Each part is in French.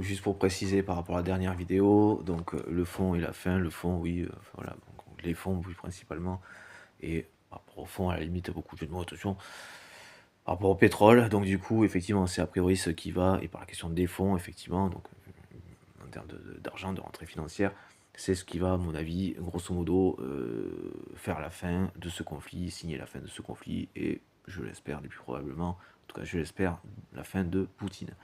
donc juste pour préciser par rapport à la dernière vidéo, donc le fond et la fin, le fond, oui, voilà, donc, les fonds, oui, principalement, et par rapport au fond, à la limite, beaucoup de jeux de mots, attention, par rapport au pétrole, donc du coup, effectivement, c'est a priori ce qui va, et par la question des fonds, effectivement, donc en termes d'argent, de rentrée financière, c'est ce qui va, à mon avis, grosso modo, faire la fin de ce conflit, signer la fin de ce conflit, et je l'espère, le plus probablement, en tout cas je l'espère, la fin de Poutine.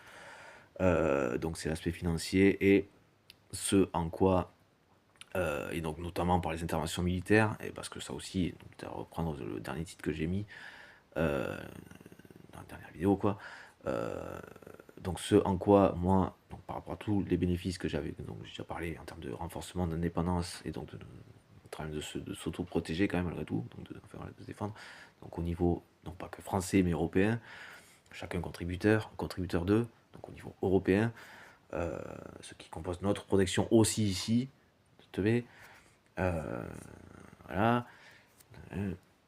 Donc c'est l'aspect financier et ce en quoi, et donc notamment par les interventions militaires, et parce que ça aussi, donc, à reprendre le dernier titre que j'ai mis, dans la dernière vidéo, quoi. Donc ce en quoi moi, donc par rapport à tous les bénéfices que j'avais, donc j'ai déjà parlé en termes de renforcement d'indépendance et donc en train de s'auto-protéger quand même malgré tout, donc enfin, voilà, de se défendre. Donc au niveau, non pas que français mais européen, chacun contributeur d'eux, donc au niveau européen, ce qui compose notre protection aussi ici, te vais, voilà.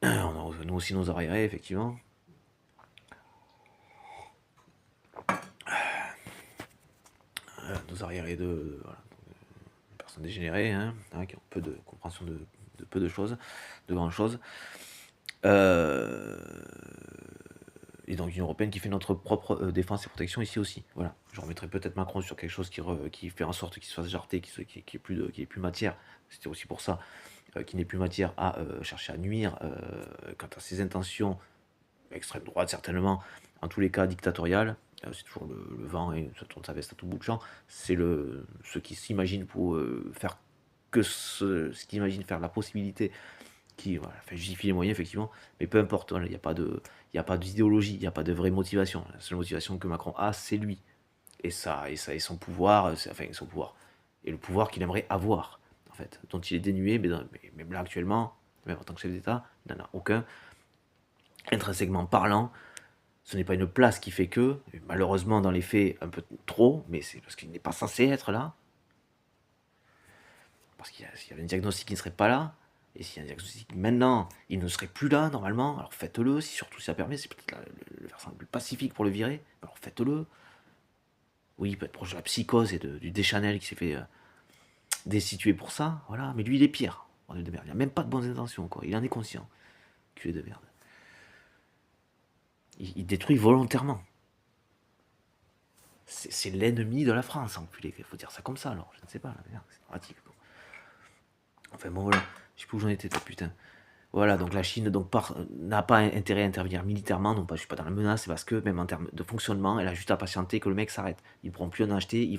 On a nous aussi nos arriérés, effectivement. Nos arriérés de voilà, personnes dégénérées, hein, qui ont peu de compréhension de peu de choses, de grandes choses. Et donc une européenne qui fait notre propre défense et protection ici aussi. Voilà. Je remettrai peut-être Macron sur quelque chose qui fait en sorte qu'il se fasse jarter, qu'il n'y ait plus matière. C'était aussi pour ça qu'il n'ait plus matière à chercher à nuire quant à ses intentions, extrême droite certainement, en tous les cas dictatoriales. C'est toujours le vent et ça tourne sa veste à tout bout de champ. C'est ceux qui s'imaginent pour faire que ce qui imagine faire la possibilité qui voilà, fait justifier les moyens, effectivement, mais peu importe, il n'y a pas d'idéologie, il n'y a pas de vraie motivation. La seule motivation que Macron a, c'est lui. Et son pouvoir, enfin son pouvoir. Et le pouvoir qu'il aimerait avoir, en fait, dont il est dénué, mais même là actuellement, même en tant que chef d'État, il n'en a aucun. Intrinsèquement parlant, ce n'est pas une place qui fait que, malheureusement dans les faits un peu trop, mais c'est parce qu'il n'est pas censé être là, parce qu'il y avait un diagnostic qui ne serait pas là, et s'il y a un diagnostic maintenant, il ne serait plus là normalement, alors faites-le, si surtout ça permet, c'est peut-être le versant le plus pacifique pour le virer, alors faites-le. Oui, il peut être proche de la psychose et du Deschanel qui s'est fait destituer pour ça, voilà, mais lui il est pire, il n'a même pas de bonnes intentions, quoi, il en est conscient, culé de merde. Il détruit volontairement. C'est l'ennemi de la France, enculé, il faut dire ça comme ça alors, je ne sais pas, c'est dramatique. Enfin bon voilà, je sais plus où j'en étais, putain. Voilà, donc la Chine n'a pas intérêt à intervenir militairement, non pas, je suis pas dans la menace, c'est parce que même en termes de fonctionnement, elle a juste à patienter que le mec s'arrête. Ils ne pourront plus en acheter, il va